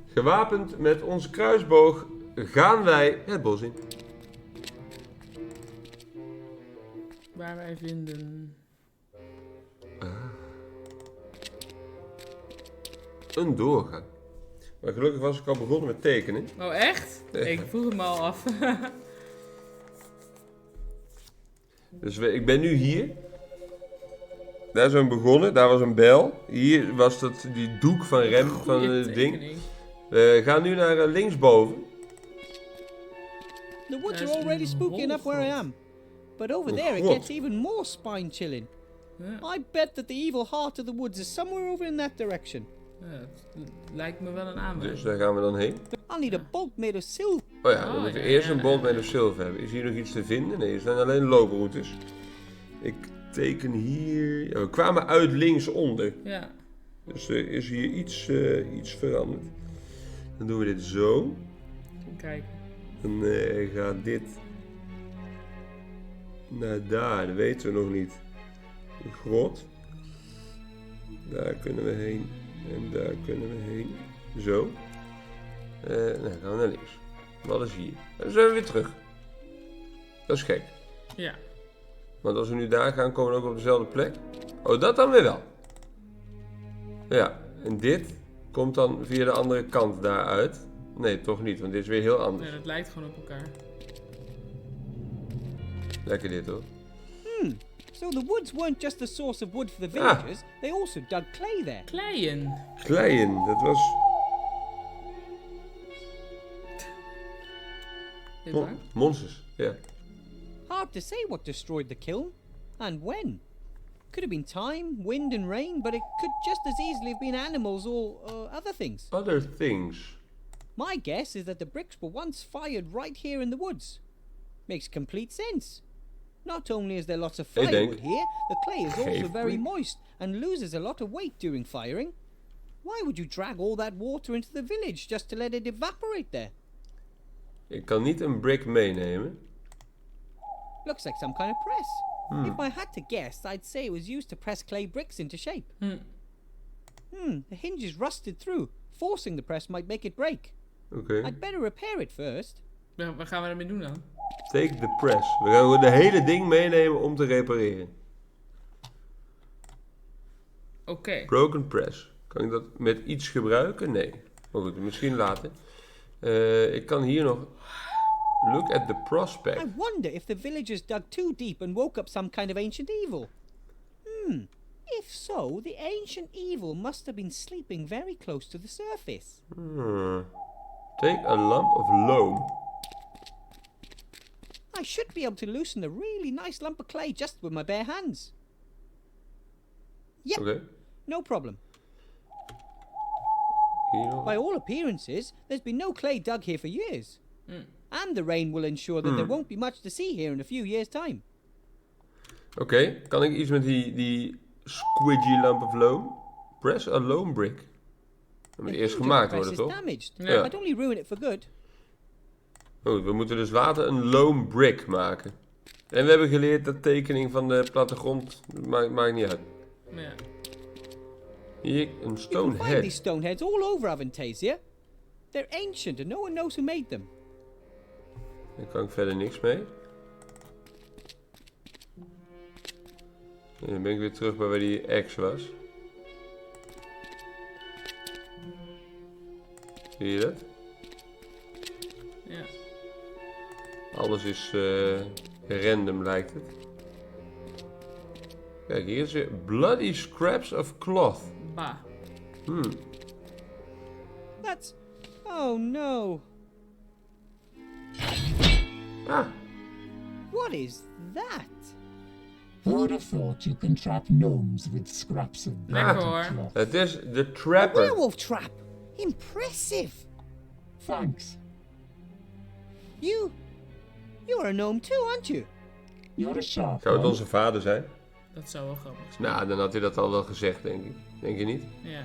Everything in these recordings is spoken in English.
Gewapend met onze kruisboog gaan wij het bos in. Waar wij vinden... Een doorgang. Maar gelukkig was ik al begonnen met tekenen. Oh, echt? Ja. Ik vroeg het me al af. Dus ik ben nu hier. Daar zijn we begonnen. Daar was een bel. Hier was die doek van rem van het ding. We gaan nu naar linksboven. The woods are already spooky enough where I am. But over there it gets even more spine-chilling. Ja. I bet that the evil heart of the woods is somewhere over in that direction. Ja, het lijkt me wel een aanwijzing. Dus daar gaan we dan heen. I'll need a bolt made of silver. Oh ja, dan moeten we eerst een bolt met een zilver hebben. Is hier nog iets te vinden? Nee, er zijn alleen looproutes. Ik teken hier... Ja, we kwamen uit linksonder. Ja. Dus er is hier iets veranderd. Dan doen we dit zo. Kijk. Dan gaat dit naar daar, dat weten we nog niet. Een grot. Daar kunnen we heen. En daar kunnen we heen. Zo. Dan gaan we naar links. Wat is hier? En dan zijn we weer terug. Dat is gek. Ja. Want als we nu daar gaan, komen we ook op dezelfde plek. Oh, dat dan weer wel. Ja, en dit komt dan via de andere kant daaruit. Nee, toch niet, want dit is weer heel anders. Nee, dat lijkt gewoon op elkaar. Lekker dit hoor. So the woods weren't just the source of wood for the villagers, they also dug clay there. Kleien. Kleien, dat was... Dit waar? Monsters, ja. Hard to say what destroyed the kiln, and when. Could have been time, wind and rain, but it could just as easily have been animals or other things. Other things. My guess is that the bricks were once fired right here in the woods. Makes complete sense. Not only is there lots of firewood here, the clay is also very moist and loses a lot of weight during firing. Why would you drag all that water into the village just to let it evaporate there? Ik kan niet een brick meenemen. Looks like some kind of press. If I had to guess, I'd say it was used to press clay bricks into shape. The hinge is rusted through. Forcing the press might make it break. Oké. I'd better repair it first. Ja, wat gaan we ermee doen dan? Take the press. We gaan gewoon de hele ding meenemen om te repareren. Oké. Broken press. Kan ik dat met iets gebruiken? Nee. Maar goed, misschien later. Ik kan hier nog... Look at the prospect. I wonder if the villagers dug too deep and woke up some kind of ancient evil. If so, the ancient evil must have been sleeping very close to the surface. Take a lump of loam. I should be able to loosen a really nice lump of clay just with my bare hands. Yep, Oké. no problem. Hier nog. By all appearances, there's been no clay dug here for years. And the rain will ensure that there won't be much to see here in a few years' time. Oké. Kan ik iets met die squidgy lump of loam? Press a loam brick. Dat moet eerst gemaakt worden, toch? Damaged. Ja. I'd only ruin it for good. Goed, we moeten dus later een loam brick maken. En we hebben geleerd dat tekening van de plattegrond maakt niet uit. Ja. Hier, een You can stone find head. these stone heads all over Avantasia. They're ancient and no one knows who made them. Daar kan ik verder niks mee. En dan ben ik weer terug bij waar die X was. Zie je dat? Ja. Alles is random lijkt het. Kijk, hier is weer bloody scraps of cloth. Bah. That's... Oh no. Ah, What is that? Who'd have thought you can trap gnomes with scraps of Lekker blood hoor. and cloth? het is de A trapper. werewolf trap. Impressive. Thanks. You're a gnome too, aren't you? You're a sharp Zou het one. onze vader zijn? Dat zou wel grappig zijn. Nou, dan had hij dat al wel gezegd, denk ik. Denk je niet? Ja.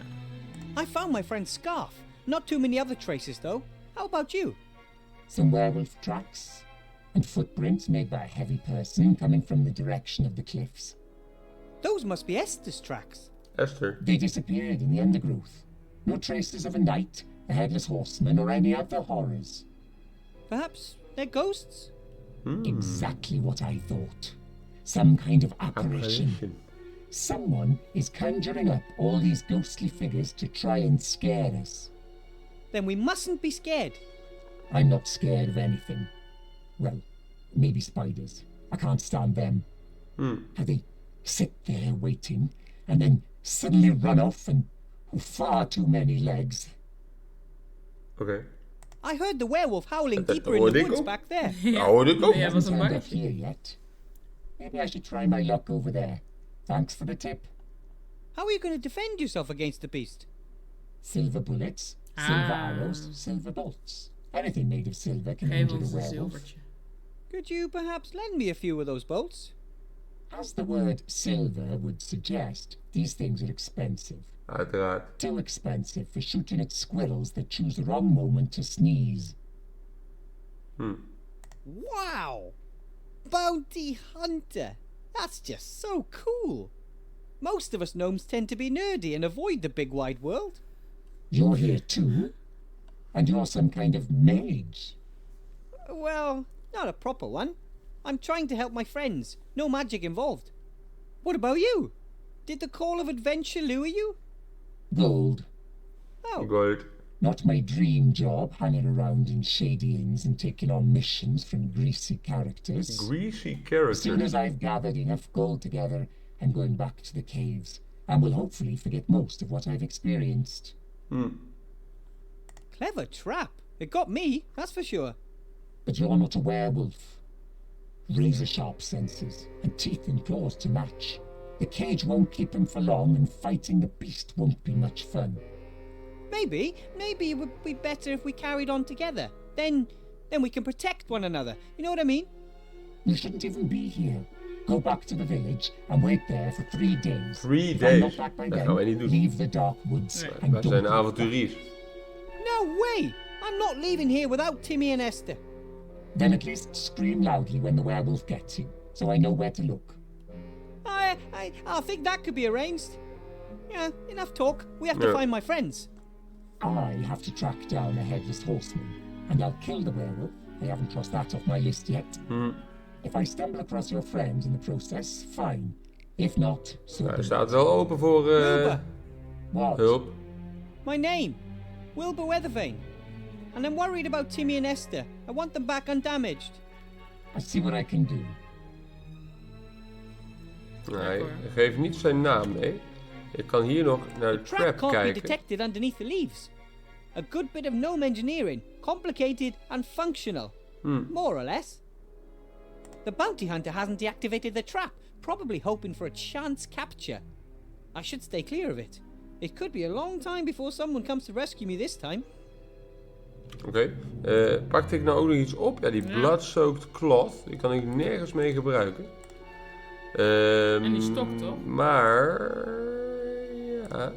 I found my friend's scarf. Not too many other traces, though. How about you? Some werewolf tracks and footprints made by a heavy person coming from the direction of the cliffs. Those must be Esther's tracks. Esther. They disappeared in the undergrowth. No traces of a night, a headless horseman, or any other horrors. Perhaps they're ghosts? Exactly what I thought. Some kind of apparition. Someone is conjuring up all these ghostly figures to try and scare us. Then we mustn't be scared. I'm not scared of anything. Well, maybe spiders. I can't stand them. How they sit there waiting and then suddenly run off and far too many legs. Oké. I heard the werewolf howling deeper in the woods back there. Hoor ik ook. Ja, was een Turned up baardje. here yet. Maybe I should try my luck over there. Thanks for the tip. How are you going to defend yourself against the beast? Silver bullets, silver arrows, silver bolts. Anything made of silver can Geef injure ons a een werewolf. zilvertje. Could you perhaps lend me a few of those bolts? As the word silver would suggest, these things are expensive. Uiteraard. Too expensive for shooting at squirrels that choose the wrong moment to sneeze. Wow! Bounty hunter! That's just so cool! Most of us gnomes tend to be nerdy and avoid the big wide world. You're here too? And you're some kind of mage? Well, not a proper one. I'm trying to help my friends. No magic involved. What about you? Did the call of adventure lure you? Gold. Oh, Gold. Not my dream job, hanging around in shady inns and taking on missions from greasy characters. Greasy As soon character. as I've gathered enough gold together, I'm going back to the caves, and will hopefully forget most of what I've experienced. clever trap. It got me, that's for sure. But you're not a werewolf. Razor-sharp senses, and teeth and claws to match. The cage won't keep him for long, and fighting the beast won't be much fun. Maybe it would be better if we carried on together. Then we can protect one another. You know what I mean? You shouldn't even be here. Go back to the village and wait there for 3 days. 3 If I'm days. not back by Dat then, gaan wij niet doen. leave the dark woods Nee. and Wij don't zijn look back. avonturiers. No way! I'm not leaving here without Timmy and Esther. Then at least scream loudly when the werewolf gets you, so I know where to look. I think that could be arranged. Yeah, enough talk. We have to Yeah. find my friends. I have to track down a headless horseman, and I'll kill the werewolf. I haven't crossed that off my list yet. If I stumble across your friends in the process, fine. If not, so Hij be it. staat wel open voor Wilbur, What? hulp. my name. Wilbur Weathervane. And I'm worried about Timmy and Esther. I want them back undamaged. I see what I can do. Nee, geef niet zijn naam mee. Ik kan hier nog naar de Trap trap can't be kijken. detected underneath the leaves. A good bit of gnome engineering, complicated and functional. More or less. The bounty hunter hasn't deactivated the trap, probably hoping for a chance capture. I should stay clear of it. It could be a long time before someone comes to rescue me this time. Oké. Pakte ik nou ook nog iets op? Ja, die blood-soaked cloth. Die kan ik nergens mee gebruiken. En die stok toch? Maar... Ja...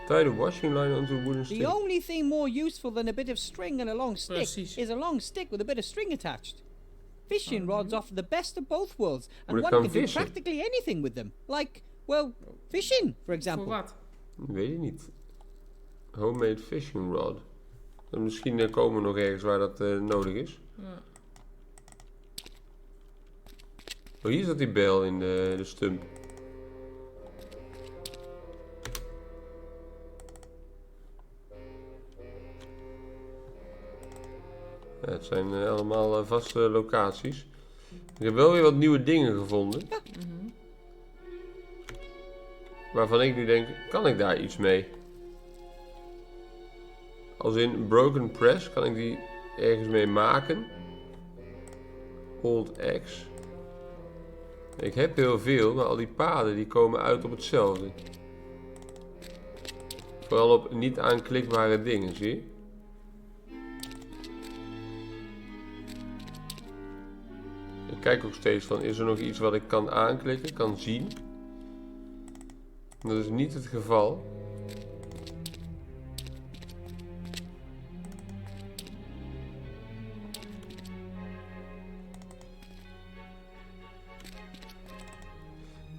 Tie the washing line onto a wooden stick. The only thing more useful than a bit of string and a long stick Precies. is a long stick with a bit of string attached. Fishing rods offer the best of both worlds, and Moet ik one gaan can do vissen? practically anything with them. Like, well, fishing, for Voor example. wat? Weet ik niet. Homemade fishing rod. En misschien komen we nog ergens waar dat nodig is. Ja. Oh, hier zat die bijl in de stump. Ja, het zijn allemaal vaste locaties. Ik heb wel weer wat nieuwe dingen gevonden. Waarvan ik nu denk, kan ik daar iets mee? Als in Broken Press, kan ik die ergens mee maken? Old Axe. Ik heb heel veel, maar al die paden die komen uit op hetzelfde. Vooral op niet aanklikbare dingen, zie je? Ik kijk ook steeds van, is er nog iets wat ik kan aanklikken, kan zien? Dat is niet het geval.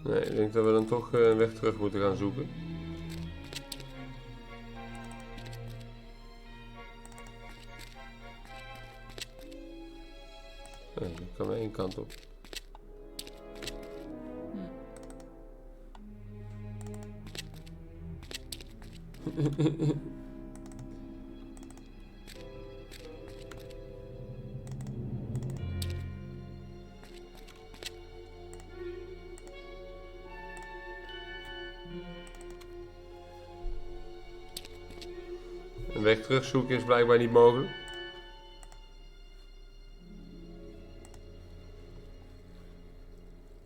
Nee, ik denk dat we dan toch een weg terug moeten gaan zoeken. Nee, dat kan maar één kant op. Een weg terugzoeken is blijkbaar niet mogelijk.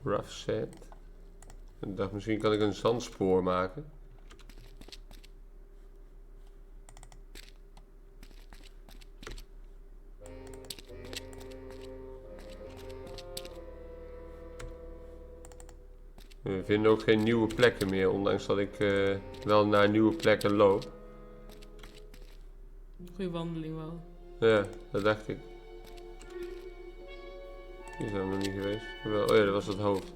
Rough sand. Ik dacht, misschien kan ik een zandspoor maken. We vinden ook geen nieuwe plekken meer, ondanks dat ik wel naar nieuwe plekken loop. Goeie wandeling wel. Ja, dat dacht ik. Hier zijn we nog niet geweest. Oh ja, dat was het hoofd.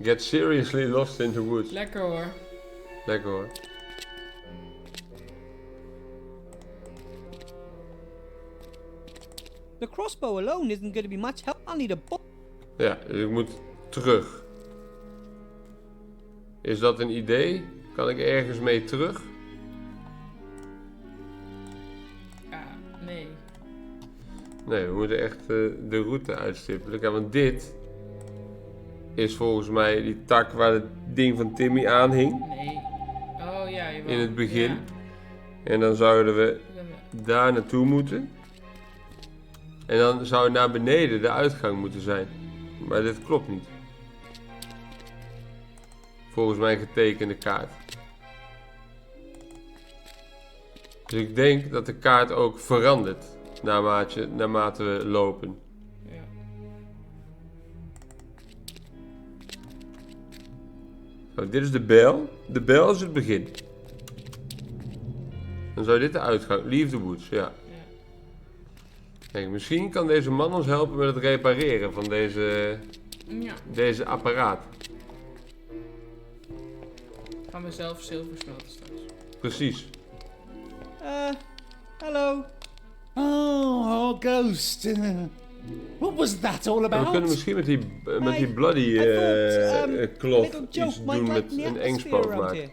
Get seriously lost in the woods. Lekker hoor. Lekker hoor. The crossbow alone isn't going to be much help. I'll need a book. Ja, dus ik moet terug. Is dat een idee? Kan ik ergens mee terug? Ja, nee. Nee, we moeten echt de route uitstippelen. Kijk, want dit is volgens mij die tak waar het ding van Timmy aan hing. Nee. Oh ja, jawel. In het begin. Ja. En dan zouden we daar naartoe moeten. En dan zou naar beneden de uitgang moeten zijn. Maar dit klopt niet. Volgens mijn getekende kaart. Dus ik denk dat de kaart ook verandert naarmate we lopen. Ja. Oh, dit is de bel. De bel is het begin. Dan zou dit de uitgang. Leave the woods, ja. Kijk, misschien kan deze man ons helpen met het repareren van deze apparaat. Gaan we zelf zilver smelten straks. Precies. Hello. Oh, ghost. What was that all We about? kunnen misschien met die bloody cloth iets doen met een engspook maken.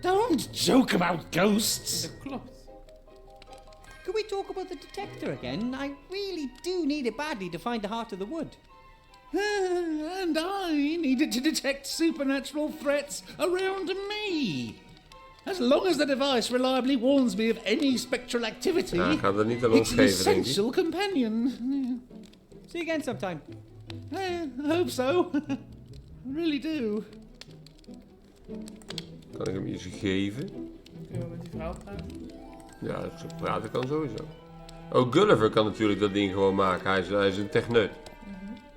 Don't joke about ghosts. Dat klopt. Could we talk about the detector again? I really do need it badly to find the heart of the wood. And I needed to detect supernatural threats around me. As long as the device reliably warns me of any spectral activity, Ja, gaat dat niet aan it's ons an geven, denk ik. essential companion. See you again sometime. I hope so. I really do. Kan ik hem iets geven? Kunnen we met die vrouw praten? Ja, zo praten kan sowieso. Oh, Gulliver kan natuurlijk dat ding gewoon maken. Hij is een techneut.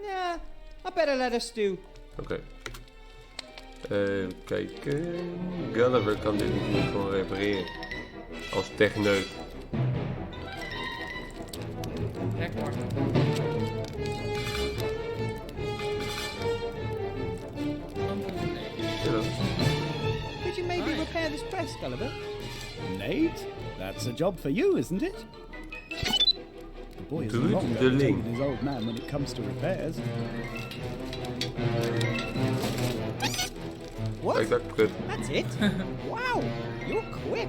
Yeah, I better let us do. Oké. Kijk. Gulliver kan dit natuurlijk gewoon repareren. Als techneut. Lekker. Ja. Could you maybe repair this press, Gulliver? Nate, that's a job for you, isn't it? The boy is Ruud not de going to Ling. his old man when it comes to repairs. What? Kijk, dat kut. That's it? Wow, you're quick.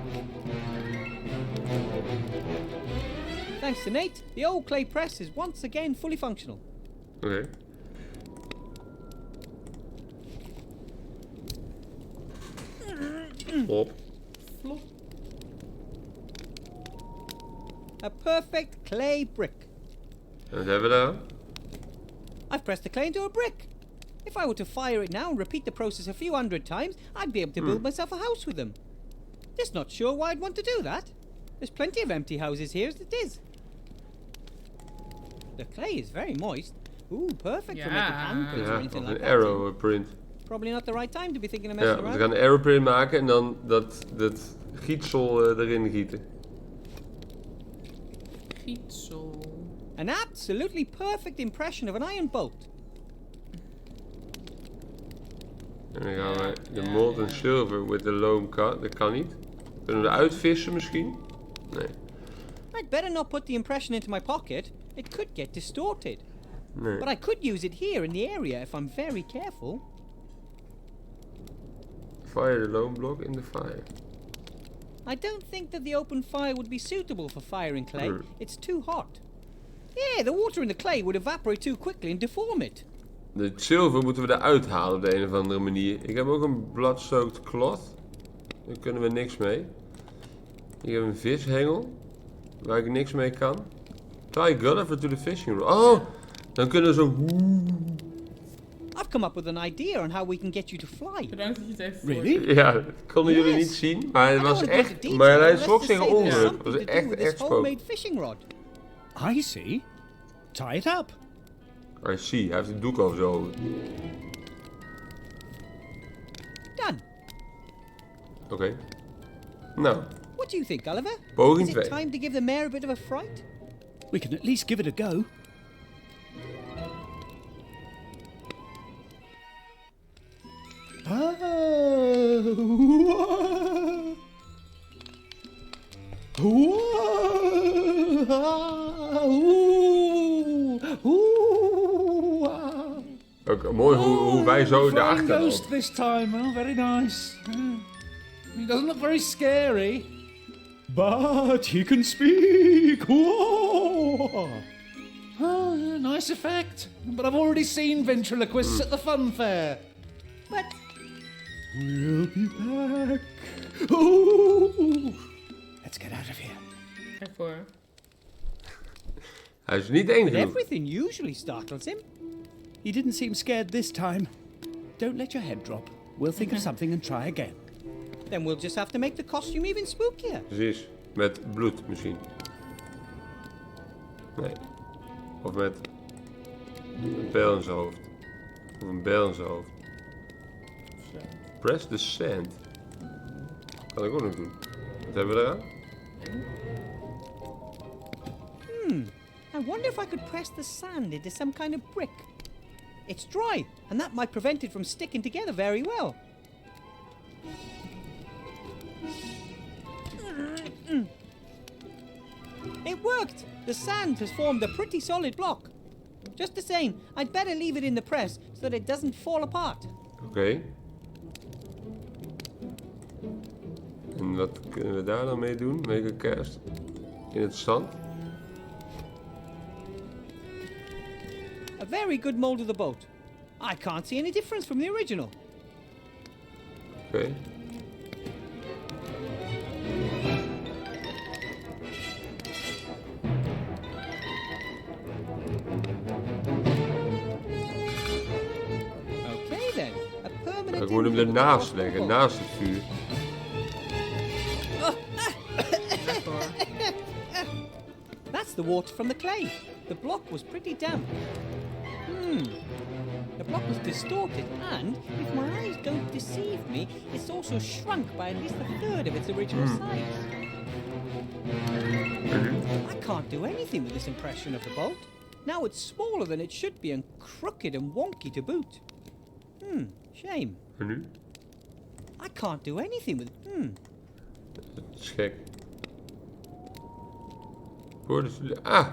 Thanks to Nate, the old clay press is once again fully functional. Oké. Op. Flop. A perfect clay brick. En wat hebben we daar? I've pressed the clay into a brick. If I were to fire it now and repeat the process a few hundred times, I'd be able to build myself a house with them. Just not sure why I'd want to do that. There's plenty of empty houses here as it is. The clay is very moist. Ooh, perfect for making handprints or Ja, anything of like een that. arrow print. Probably not the right time to be thinking of Ja, messing we around. gaan een arrow print maken en dan dat gietsel erin gieten. Gietsel. An absolutely perfect impression of an iron bolt. En dan gaan we de molten silver with the loam cut. Dat kan niet. Kunnen we eruit vissen misschien? Nee. I'd better not put the impression into my pocket. It could get distorted. Nee. But I could use it here in the area if I'm very careful. Fire the lone block in the fire. I don't think that the open fire would be suitable for firing clay. It's too hot. Yeah, the water in the clay would evaporate too quickly and deform it. De zilver moeten we eruit halen op de een of andere manier. Ik heb ook een blood-soaked cloth. Daar kunnen we niks mee. Ik heb een vishengel. Waar ik niks mee kan. Tie Gulliver to the fishing rod. Oh! Dan kunnen we zo... I've come up with an idea on how we can get you to fly. Bedankt dat je het even Really? Ja, dat konden jullie niet zien. Maar het was echt... Maar hij schrok zich ongeluk. Het was echt spook. Homemade fishing rod. I see. Tie it up. I see. Hij heeft een doek over zijn ogen. Done. Oké. Nou, What do you think, Oliver? poging Is it 2. time to give the mare a bit of a fright? We can at least give it a go. Ook mooi hoe wij zo daarachter Flying lopen. ghost this time. Oh, very nice. He doesn't look very scary. But he can speak. Whoa. Oh, yeah, nice effect. But I've already seen ventriloquists at the fun fair. But We'll be back. Ooh. Let's get out of here. Ervoor. Hij is niet eng but genoeg. everything usually startles him. He didn't seem scared this time. Don't let your head drop. We'll think of something and try again. Then we'll just have to make the costume even spookier. Precies. Met bloed misschien. Nee. Of met een pijl in zijn hoofd. Of een bijl in zijn hoofd. Zo. Press the sand. Kan ik ook nog doen. Wat hebben we eraan? I wonder if I could press the sand into some kind of brick. It's dry, and that might prevent it from sticking together very well. It worked! The sand has formed a pretty solid block. Just the same, I'd better leave it in the press so that it doesn't fall apart. Oké. En wat kunnen we daar dan mee doen? Make a cast. In het zand. A very good mold of the boat. I can't see any difference from the original. Oké. Okay then, a permanent... Ik moet hem ernaast leggen, naast het vuur. Ervoor. That's the water from the clay. The block was pretty damp. The block was distorted and, if my eyes don't deceive me, it's also shrunk by at least a third of its original size. I can't do anything with this impression of the boat. Now it's smaller than it should be and crooked and wonky to boot. Shame. En nu? I can't do anything with... Dat is gek. Hoorde ze... Ah!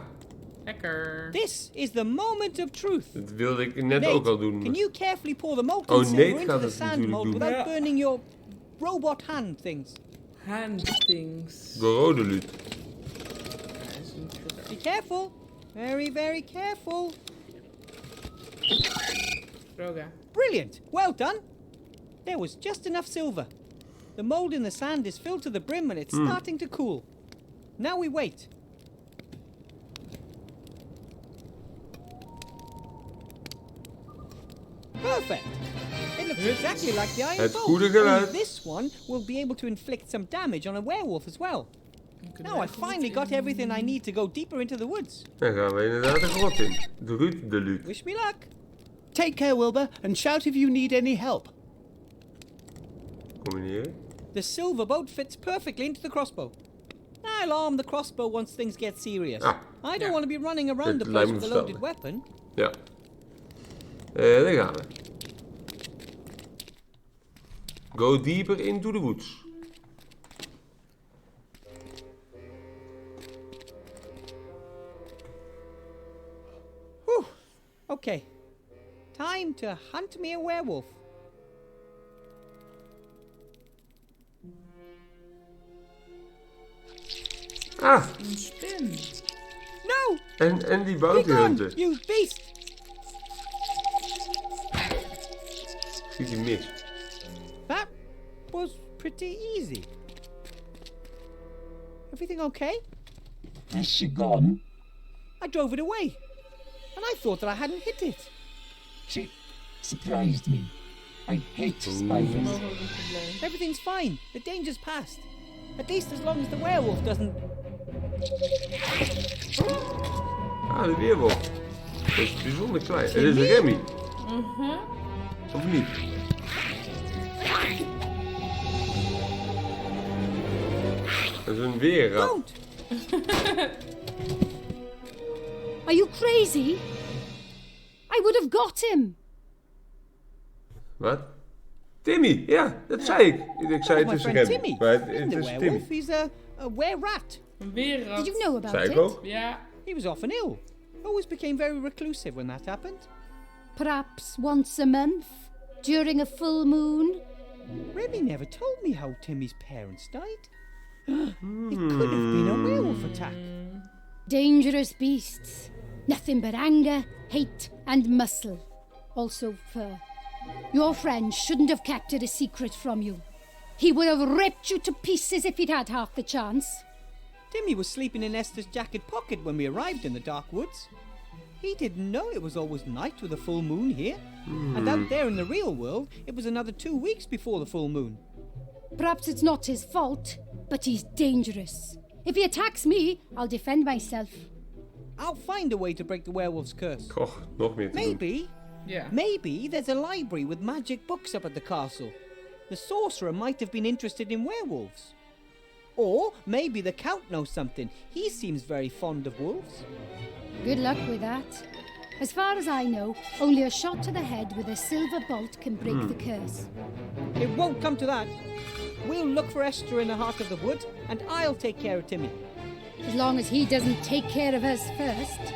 Lekker. This is the moment of truth. Dat wilde ik net ook al doen. Can you carefully pour the molten Oh, silver Nate into gaat the het sand natuurlijk mold doen. without Ja. burning your robot hand things? Hand things. De rode luut. Hij is niet goed. Be careful. Very, very careful. Droga. Brilliant. Well done. There was just enough silver. The mold in the sand is filled to the brim and it's starting to cool. Now we wait. Perfect. It looks exactly like the iron Het bolt. goede Only geluid. this one will be able to inflict some damage on a werewolf as well. Now I finally got everything I need to go deeper into the woods. Dan gaan we inderdaad de grot in. De Ruud de luut. Wish me luck. Take care, Wilbur, and shout if you need any help. Kom je hier? The silver boat fits perfectly into the crossbow. I'll arm the crossbow once things get serious. Ah. I don't want to be running around the Dit place lijkt me with a loaded verstandig. weapon. Ja. Daar gaan we. Go deeper into the woods. Okay. Time to hunt me a werewolf. Ah, Een spin. No! en die Be bounty gone, hunter. you beast! Schiet hij mis. That was pretty easy. Everything okay? Is she gone? I drove it away. And I thought that I hadn't hit it. She surprised me. I hate spiders. Mogelijk een probleem. Everything's fine. The danger's past. At least as long as the werewolf doesn't... Ah, de weerwolf. Dat is bijzonder klein. Het is een Remy. Of niet? Dat is een weerrat. Don't! Are you crazy? I would have got him. Wat? Timmy, ja, dat zei ik. Ik zei het My is friend Remy. Timmy. Maar He's het the is werewolf. Timmy. He's a were-rat. Een weerrat. Did you know about Zei it? ik ook. Ja. He was often ill. Always became very reclusive when that happened. Perhaps once a month, during a full moon. Remy never told me how Timmy's parents died. It could have been a werewolf attack. Dangerous beasts. Nothing but anger, hate, and muscle. Also fur. Your friend shouldn't have kept it a secret from you. He would have ripped you to pieces if he'd had half the chance. Timmy was sleeping in Esther's jacket pocket when we arrived in the dark woods. He didn't know it was always night with a full moon here. And out there in the real world, it was another 2 weeks before the full moon. Perhaps it's not his fault, but he's dangerous. If he attacks me, I'll defend myself. I'll find a way to break the werewolf's curse. Goh, nog meer te doen. Maybe, Ja. maybe there's a library with magic books up at the castle. The sorcerer might have been interested in werewolves. Or maybe the Count knows something. He seems very fond of wolves. Good luck with that. As far as I know, only a shot to the head with a silver bolt can break the curse. It won't come to that. We'll look for Esther in the heart of the wood, and I'll take care of Timmy. As long as he doesn't take care of us first.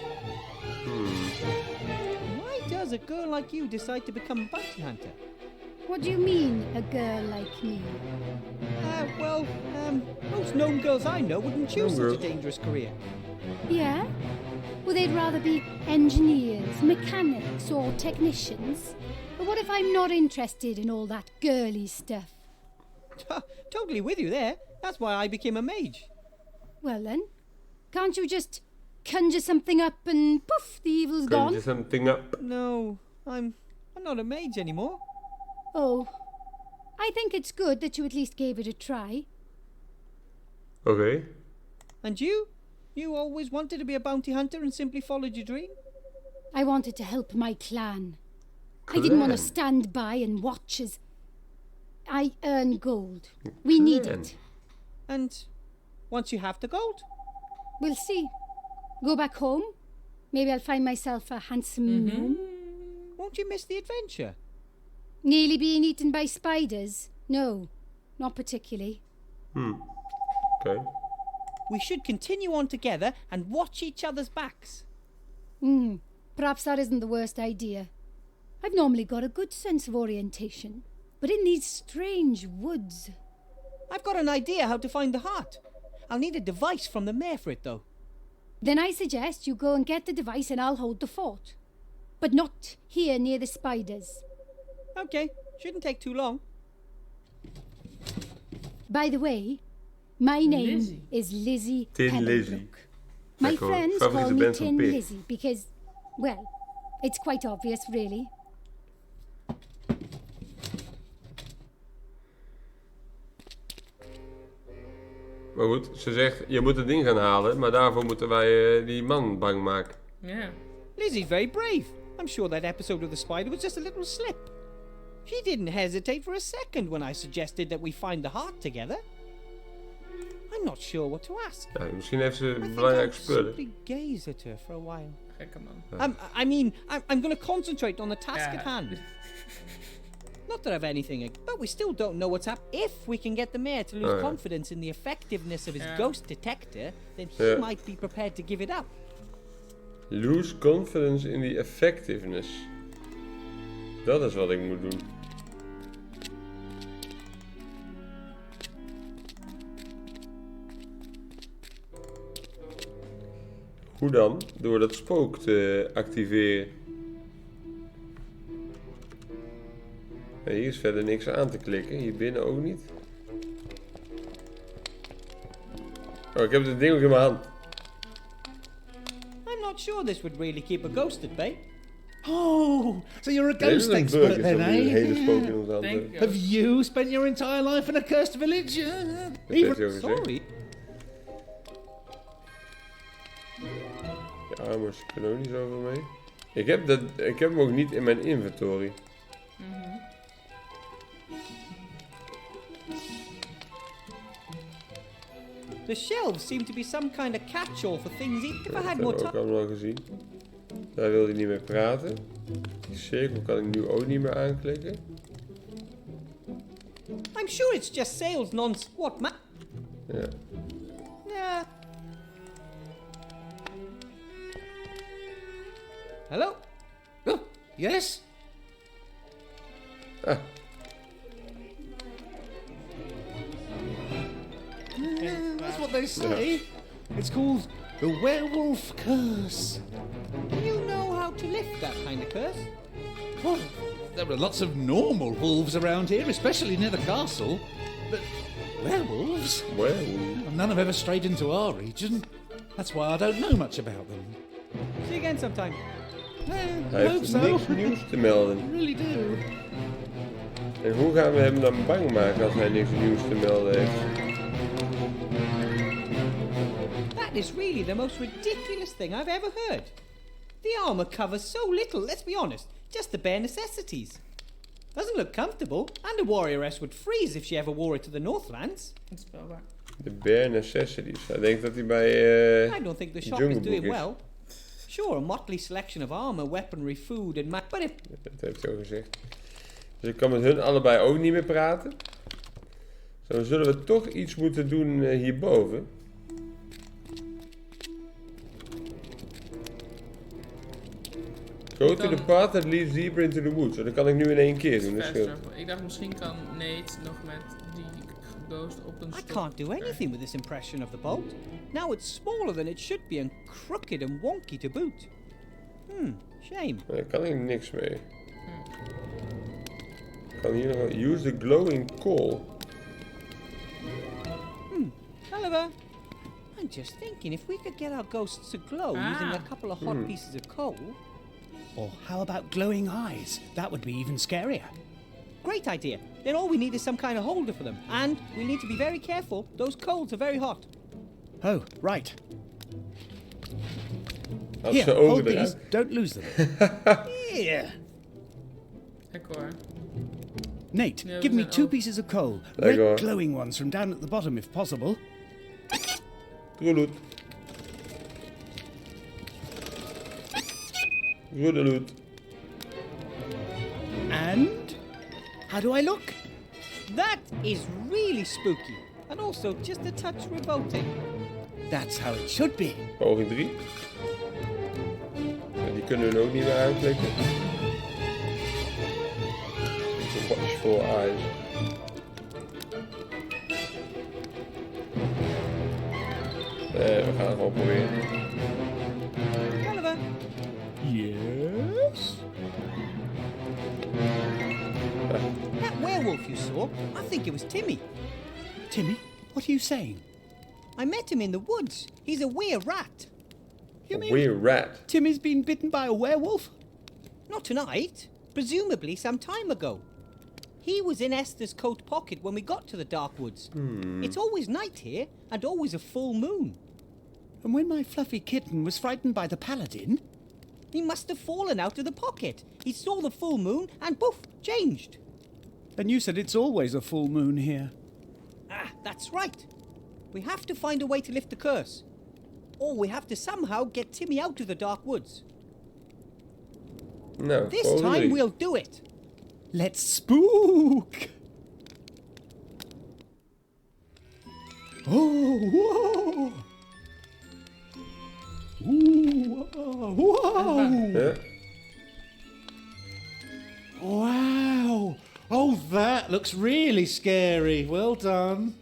Why does a girl like you decide to become a bounty hunter? What do you mean, a girl like me? Most gnome girls I know wouldn't choose Gnome such a girls. dangerous career. Yeah? Well, they'd rather be engineers, mechanics, or technicians. But what if I'm not interested in all that girly stuff? Totally with you there. That's why I became a mage. Well then, can't you just conjure something up and poof, the evil's Kun je gone? something up? No, I'm not a mage anymore. Oh, I think it's good that you at least gave it a try. Oké. And you? You always wanted to be a bounty hunter and simply followed your dream? I wanted to help my clan. I didn't want to Clan. stand by and watch as I earn gold. We need Clan. it. And once you have the gold? We'll see. Go back home. Maybe I'll find myself a handsome gnome. Won't you miss the adventure? Nearly being eaten by spiders? No, not particularly. Oké. We should continue on together and watch each other's backs. Perhaps that isn't the worst idea. I've normally got a good sense of orientation, but in these strange woods... I've got an idea how to find the heart. I'll need a device from the mayor for it, though. Then I suggest you go and get the device and I'll hold the fort. But not here near the spiders. Okay, shouldn't take too long. By the way, my name Lizzie. is Lizzie Tin Pebblebrook. Lizzie. My Lekker hoor. friends Favoriete call me band van Tin Pig. Lizzie because, well, it's quite obvious, really. Maar goed, ze zegt, je moet het ding gaan halen, maar daarvoor moeten wij die man bang maken. Ja. Lizzie's very brave. I'm sure that episode of The Spider was just a little slip. She didn't hesitate for a second when I suggested that we find the heart together. I'm not sure what to ask. Ja, misschien heeft ze I think belangrijke I'll spullen. simply gaze at her for a while. Gekke man. I'm going to concentrate on the task Ja. at hand. Not that I've anything, but we still don't know what's up. If we can get the mayor to lose Oh, yeah. confidence in the effectiveness of his Yeah. ghost detector, then he Yeah. might be prepared to give it up. Lose confidence in the effectiveness. Dat is wat ik moet doen. Hoe dan? Door dat spook te activeren. En hier is verder niks aan te klikken. Hier binnen ook niet. Oh, ik heb dit ding ook in mijn hand. I'm not sure this would really keep a ghost at bay. Oh, so you're a Dit is ghost een expert bug, is then, om een hele eh? spook in ons hand te Denk hebben. je. Have you spent your entire life in a cursed village? Dat heeft hij ook gezegd. Sorry. De armors kunnen ook niet zoveel mee. Ik heb hem ook niet in mijn inventory. The shelves seem to be some kind of catch-all for things. If I Dat had hebben more we ook time. allemaal gezien. Daar wil hij niet meer praten. Die cirkel kan ik nu ook niet meer aanklikken. I'm sure it's just sales nonsense. What, ma? Ja. Nah. Hello? Oh, yes? Ah, That's what they say. It's called the werewolf curse. Do you know how to lift that kind of curse? Well, there are lots of normal wolves around here, especially near the castle. But werewolves? well. None have ever strayed into our region. That's why I don't know much about them. See you again sometime. Hij I hope heeft so. niks nieuws te melden. I really do. En hoe gaan we hem dan bang maken als hij niks nieuws te melden heeft? That is really the most ridiculous thing I've ever heard. The armor covers so little, let's be honest. Just the bare necessities. Doesn't look comfortable, and a warrioress would freeze if she ever wore it to the Northlands. Onspelbaar. De bare necessities. Hij denkt dat hij bij I don't think the shop Jungle is doing Book is. well. Sure, a motley selection of armor, weaponry, food and but if Dat heeft hij al gezegd. Dus ik kan met hun allebei ook niet meer praten. Zo zullen we toch iets moeten doen hierboven. Go to the path that leads deeper into the woods. Dat kan ik nu in één keer doen. Dat Fast scheelt. travel. Ik dacht misschien kan Nate nog met die ghost op een I stok. can't do anything with this impression of the bolt. Now it's smaller than it should be and crooked and wonky to boot. Shame. Daar kan ik niks mee. Ik kan hier nog wel... Use the glowing coal. Oliver, I'm just thinking if we could get our ghosts to glow using a couple of hot pieces of coal. Or how about glowing eyes? That would be even scarier. Great idea. Then all we need is some kind of holder for them. And we need to be very careful. Those coals are very hot. Oh, right. Als Here, ze ogen hold these. eruit. Don't lose them. Here. Lekker hoor. Nate, Yeah, give me was it- 2 oh. pieces of coal. There you go. Red glowing ones from down at the bottom if possible. Roeloet. Roedeloet. And how do I look? That is really spooky. And also just a touch revolting. That's how it should be. Poging 3. En die kunnen we ook niet meer aanklikken. Watchful eyes. We gaan het gewoon proberen. Oliver, Yes? that werewolf you saw, I think it was Timmy. Timmy, what are you saying? I met him in the woods. He's a weird rat. You A mean weird rat. Timmy's been bitten by a werewolf? Not tonight. Presumably some time ago. He was in Esther's coat pocket when we got to the dark woods. It's always night here, and always a full moon. And when my fluffy kitten was frightened by the paladin? He must have fallen out of the pocket. He saw the full moon and poof, changed. And you said it's always a full moon here. Ah, that's right. We have to find a way to lift the curse. Or we have to somehow get Timmy out of the dark woods. Nou, This poging time 3. we'll do it. Let's spook! Oh, whoa! Ooh. Whoa! Ja. Wow! Oh, that looks really scary. Well done.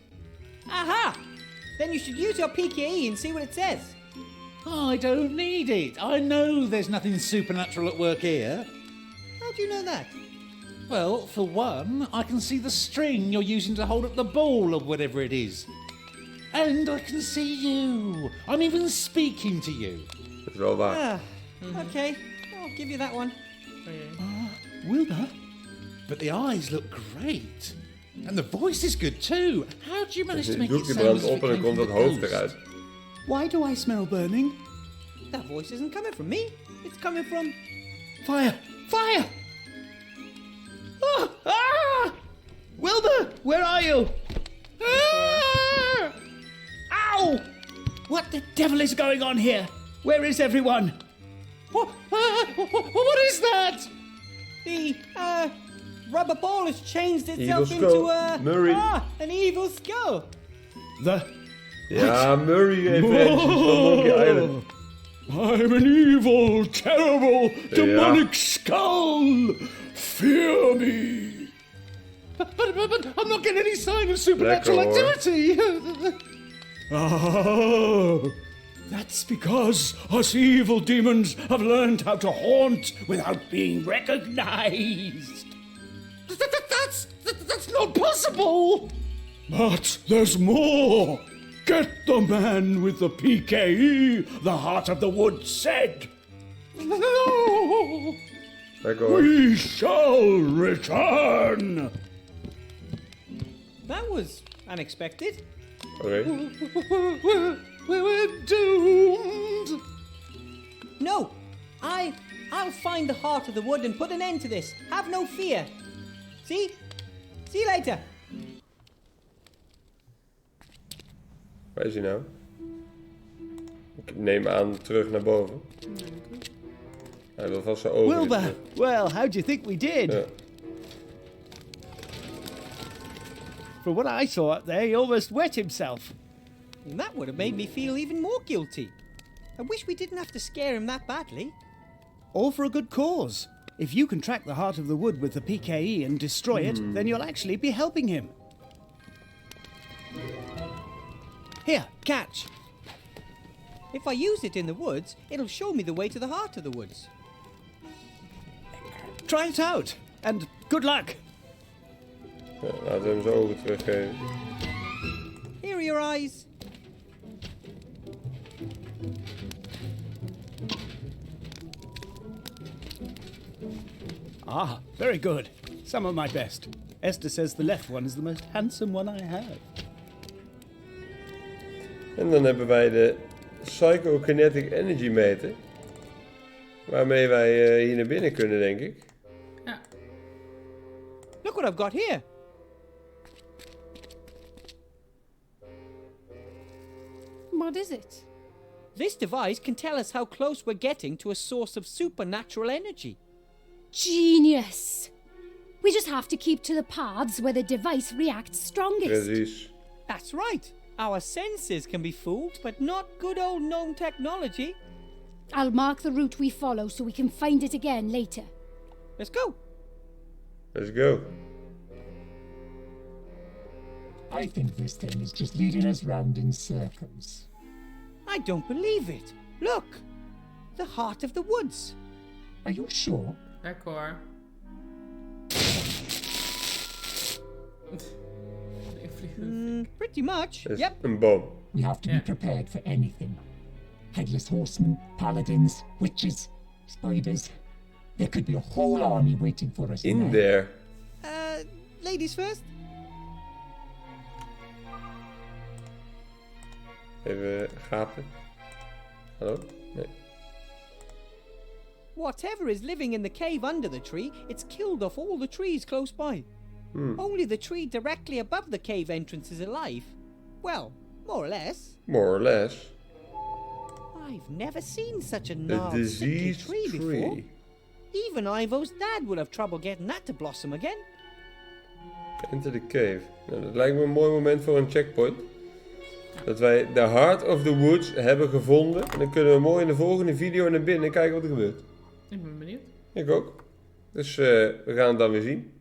Aha! Then you should use your PKE and see what it says. I don't need it. I know there's nothing supernatural at work here. How do you know that? Well, for one, I can see the string you're using to hold up the ball or whatever it is. And I can see you. I'm even speaking to you. Dat is wel waar. Okay, I'll give you that one. Wilbur? But the eyes look great. And the voice is good too. How do you manage to make it Doekje sound brandt as if op it en dan came komt from dat the hoofd ghost? eruit. Why do I smell burning? That voice isn't coming from me. It's coming from... Fire! Fire! Ah! Ah! Wilbur, where are you? Ah! Ow! What the devil is going on here? Where is everyone? What is that? The, rubber ball has changed itself Evil into skull. Murray. an evil skull. The... Ja, Murray Adventures van Monkey Island. I'm an evil, terrible, demonic skull! Fear me! But I'm not getting any sign of supernatural Lekker, hoor. activity. Oh, that's because us evil demons have learned how to haunt without being recognized. That's not possible. But there's more! Get the man with the PKE, the Heart of the Woods said! No. Lekker hoor. We shall return! That was unexpected. Oké. We're doomed. No, I'll find the Heart of the Wood and put an end to this. Have no fear. See? See you later. Waar is hij nou? Ik neem aan terug naar boven. Hij wil vast zijn ogen. Wilbur, well, how do you think we did? Ja. From what I saw up there, he almost wet himself. And that would have made me feel even more guilty. I wish we didn't have to scare him that badly. All for a good cause. If you can track the Heart of the Wood with the PKE and destroy it, then you'll actually be helping him. Here, catch. If I use it in the woods, it'll show me the way to the Heart of the Woods. Try it out, and good luck. Ja, laten we hem zijn ogen teruggeven. Here are your eyes. Ah, very good. Some of my best. Esther says the left one is the most handsome one I have. En dan hebben wij de Psychokinetic Energy meter. Waarmee wij hier naar binnen kunnen, denk ik. Ja. Look what I've got here. What is it? This device can tell us how close we're getting to a source of supernatural energy. Genius! We just have to keep to the paths where the device reacts strongest. Precies. That's right. Our senses can be fooled, but not good old gnome technology. I'll mark the route we follow so we can find it again later. Let's go. Let's go. I think this thing is just leading us round in circles. I don't believe it. Look. The Heart of the Woods. Are you sure? Lekker hoor. Pretty much. Dat is Yep. een boom. We have to be prepared for anything. Headless horsemen, paladins, witches, spiders. There could be a whole army waiting for us In there. there. Ladies first. Even gapen. Hallo? Nee. Whatever is living in the cave under the tree, it's killed off all the trees close by. Only the tree directly above the cave entrance is alive. Well, more or less. More or less. I've never seen such a The gnarled, sickly diseased tree before. tree. Even Ivo's dad would have trouble getting that to blossom again. Enter the cave. Nou, dat lijkt me een mooi moment voor een checkpoint. Dat wij de Heart of the Woods hebben gevonden. En dan kunnen we mooi in de volgende video naar binnen en kijken wat er gebeurt. Ik ben benieuwd. Ik ook. Dus we gaan het dan weer zien.